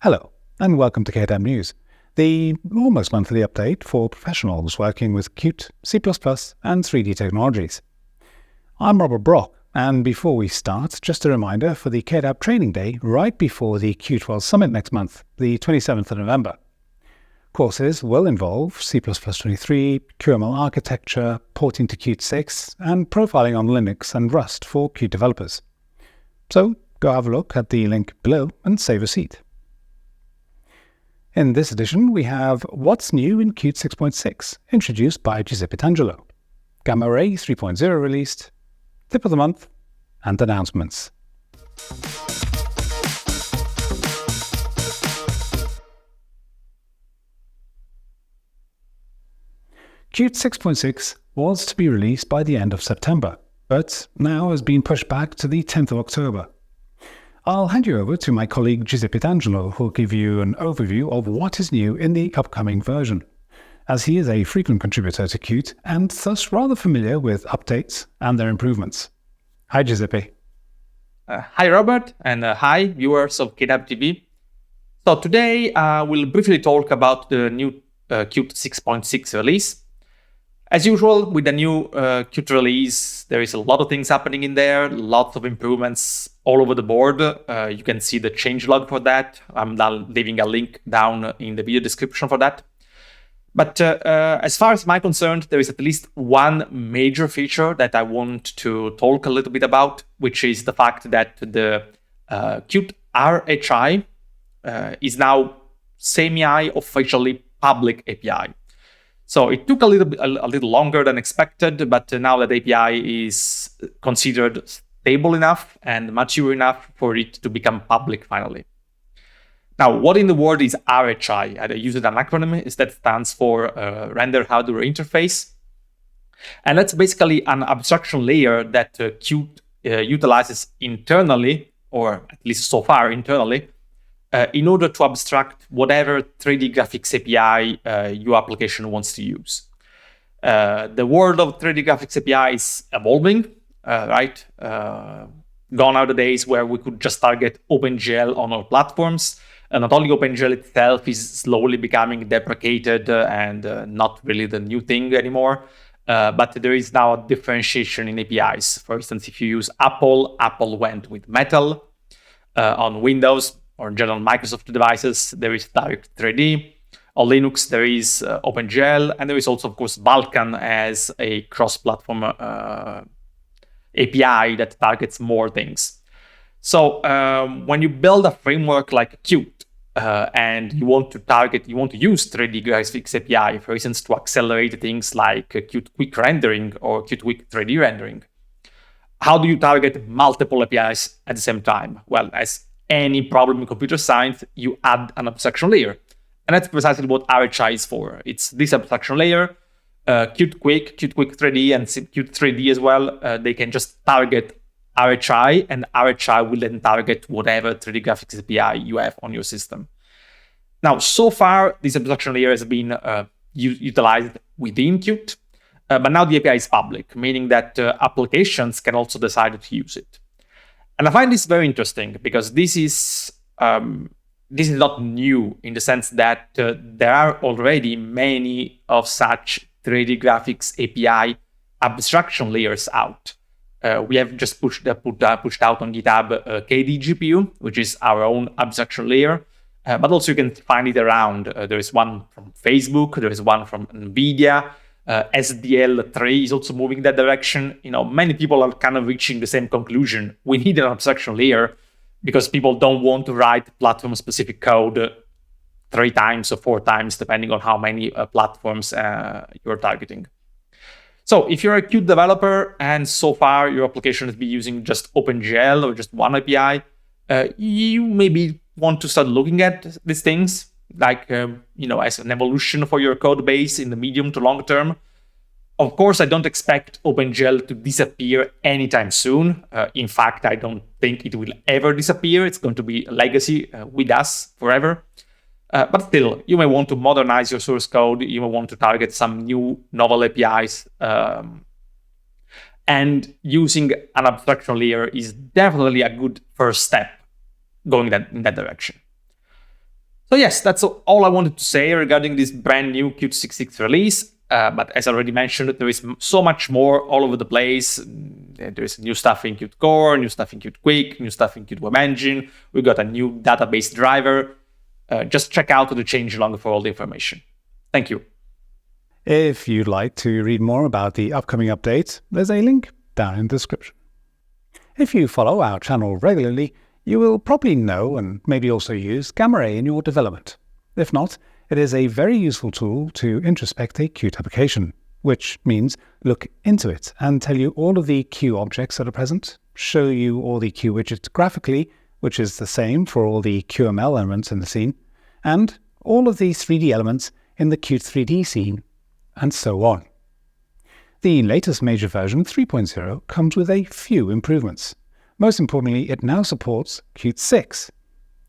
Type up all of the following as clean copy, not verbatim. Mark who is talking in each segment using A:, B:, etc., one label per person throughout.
A: Hello, and welcome to KDAB News, the almost monthly update for professionals working with Qt, C++, and 3D technologies. I'm Robert Brock, and before we start, just a reminder for the KDAB Training Day right before the Qt World Summit next month, the 27th of November. Courses will involve C++23, QML architecture, porting to Qt 6, and profiling on Linux and Rust for Qt developers. So go have a look at the link below and save a seat. In this edition, we have What's New in Qt 6.6, introduced by Giuseppe Tangelo, Gamma Ray 3.0 released, Tip of the Month, and announcements. Qt 6.6 was to be released by the end of September, but now has been pushed back to the 10th of October. I'll hand you over to my colleague Giuseppe Tangelo, who'll give you an overview of what is new in the upcoming version, as he is a frequent contributor to Qt and thus rather familiar with updates and their improvements. Hi, Giuseppe.
B: Hi, Robert, and hi, viewers of KDAB TV. So today we'll briefly talk about the new Qt 6.6 release. As usual, with the new Qt release, there is a lot of things happening in there, lots of improvements all over the board. You can see the changelog for that. I'm leaving a link down in the video description for that. But as far as I'm concerned, there is at least one major feature that I want to talk a little bit about, which is the fact that the Qt RHI is now semi-officially public API. So it took a little longer than expected, but now that API is considered stable enough and mature enough for it to become public finally. Now, what in the world is RHI? I use an acronym that stands for Render Hardware Interface. And that's basically an abstraction layer that Qt utilizes internally, or at least so far internally, in order to abstract whatever 3D graphics API your application wants to use. The world of 3D graphics API is evolving, right? Gone are the days where we could just target OpenGL on our platforms. Not only OpenGL itself is slowly becoming deprecated and not really the new thing anymore, but there is now a differentiation in APIs. For instance, if you use Apple went with Metal. On Windows, or in general Microsoft devices, there is Direct 3D. On Linux, there is OpenGL, and there is also, of course, Vulkan as a cross-platform API that targets more things. So when you build a framework like Qt and you want to use 3D graphics API, for instance, to accelerate things like Qt Quick Rendering or Qt Quick 3D Rendering, how do you target multiple APIs at the same time? Well, as any problem in computer science, you add an abstraction layer. And that's precisely what RHI is for. It's this abstraction layer, Qt Quick 3D, and Qt 3D as well. They can just target RHI, and RHI will then target whatever 3D graphics API you have on your system. Now, so far, this abstraction layer has been utilized within Qt, but now the API is public, meaning that applications can also decide to use it. And I find this very interesting because this is not new in the sense that there are already many of such 3D graphics API abstraction layers out. We have just pushed out on GitHub KDGPU, which is our own abstraction layer, but also you can find it around. There is one from Facebook, there is one from NVIDIA. SDL3 is also moving that direction. Many people are kind of reaching the same conclusion. We need an abstraction layer because people don't want to write platform-specific code 3 times or 4 times, depending on how many platforms you're targeting. So if you're a Qt developer and so far your application has been using just OpenGL or just one API, you maybe want to start looking at these things, like, as an evolution for your code base in the medium to long term. Of course, I don't expect OpenGL to disappear anytime soon. In fact, I don't think it will ever disappear. It's going to be a legacy with us forever. But still, you may want to modernize your source code. You may want to target some new novel APIs. And using an abstraction layer is definitely a good first step going in that direction. So yes, that's all I wanted to say regarding this brand new Qt 6.6 release. But as I already mentioned, there is so much more all over the place. There is new stuff in Qt Core, new stuff in Qt Quick, new stuff in Qt Web Engine. We got a new database driver. Just check out the changelog for all the information. Thank you.
A: If you'd like to read more about the upcoming updates, there's a link down in the description. If you follow our channel regularly, you will probably know and maybe also use Gamma Ray in your development. If not, it is a very useful tool to introspect a Qt application, which means look into it and tell you all of the Q objects that are present, show you all the Q widgets graphically, which is the same for all the QML elements in the scene, and all of the 3D elements in the Qt 3D scene, and so on. The latest major version, 3.0, comes with a few improvements. Most importantly, it now supports Qt 6.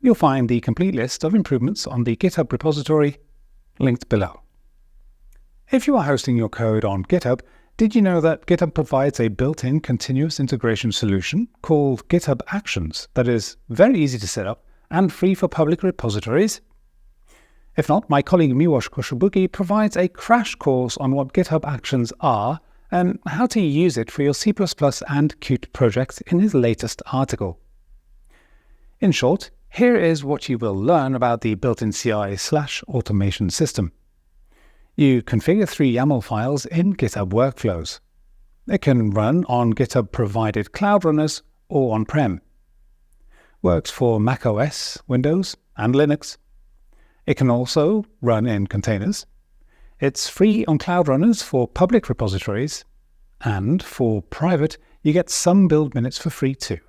A: You'll find the complete list of improvements on the GitHub repository, linked below. If you are hosting your code on GitHub, did you know that GitHub provides a built-in continuous integration solution called GitHub Actions that is very easy to set up and free for public repositories? If not, my colleague Miłosz Koszybuki provides a crash course on what GitHub Actions are and how to use it for your C++ and Qt projects in his latest article. In short, here is what you will learn about the built-in CI/automation system. You configure 3 YAML files in GitHub Workflows. It can run on GitHub-provided cloud runners or on-prem. Works for macOS, Windows, and Linux. It can also run in containers. It's free on cloud runners for public repositories, and for private, you get some build minutes for free too.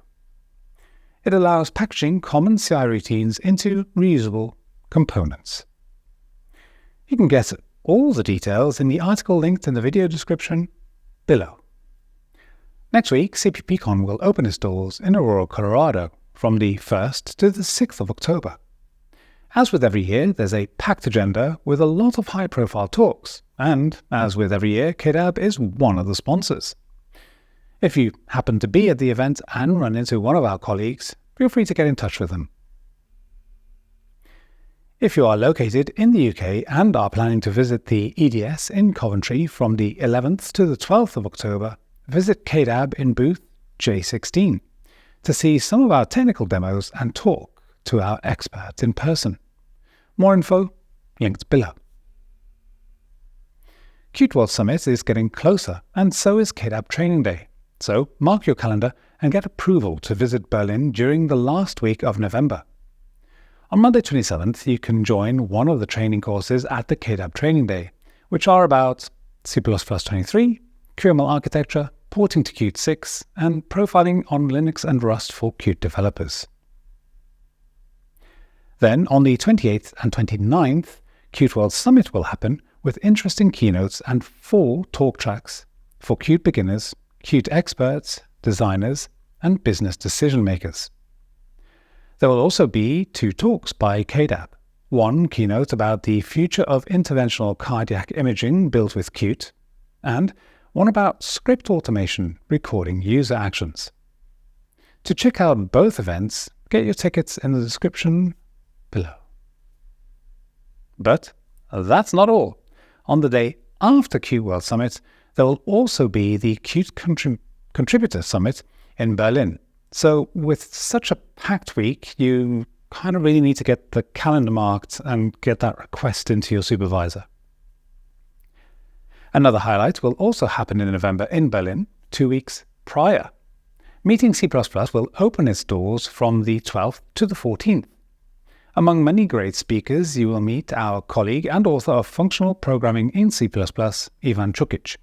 A: It allows packaging common CI routines into reusable components. You can get all the details in the article linked in the video description below. Next week, CPPCon will open its doors in Aurora, Colorado, from the 1st to the 6th of October. As with every year, there's a packed agenda with a lot of high-profile talks, and as with every year, KDAB is one of the sponsors. If you happen to be at the event and run into one of our colleagues, feel free to get in touch with them. If you are located in the UK and are planning to visit the EDS in Coventry from the 11th to the 12th of October, visit KDAB in booth J16 to see some of our technical demos and talk to our experts in person. More info linked below. Qt World Summit is getting closer, and so is KDAB Training Day. So mark your calendar and get approval to visit Berlin during the last week of November. On Monday 27th, you can join one of the training courses at the KDAB Training Day, which are about C++ 23, QML architecture, porting to Qt 6, and profiling on Linux and Rust for Qt developers. Then, on the 28th and 29th, Qt World Summit will happen with interesting keynotes and 4 talk tracks for Qt beginners, Qt experts, designers, and business decision makers. There will also be 2 talks by KDAB, one keynote about the future of interventional cardiac imaging built with Qt, and one about script automation recording user actions. To check out both events, get your tickets in the description below. But that's not all. On the day after Qt World Summit, there will also be the Qt Contributor Summit in Berlin. So with such a packed week, you kind of really need to get the calendar marked and get that request into your supervisor. Another highlight will also happen in November in Berlin, 2 weeks prior. Meeting C++ will open its doors from the 12th to the 14th. Among many great speakers, you will meet our colleague and author of Functional Programming in C++, Ivan Čukić,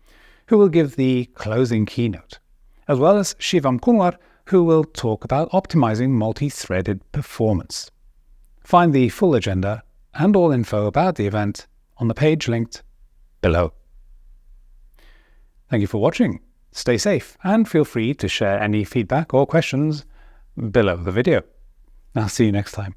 A: who will give the closing keynote, as well as Shivam Kunwar, who will talk about optimizing multi-threaded performance. Find the full agenda and all info about the event on the page linked below. Thank you for watching. Stay safe and feel free to share any feedback or questions below the video. I'll see you next time.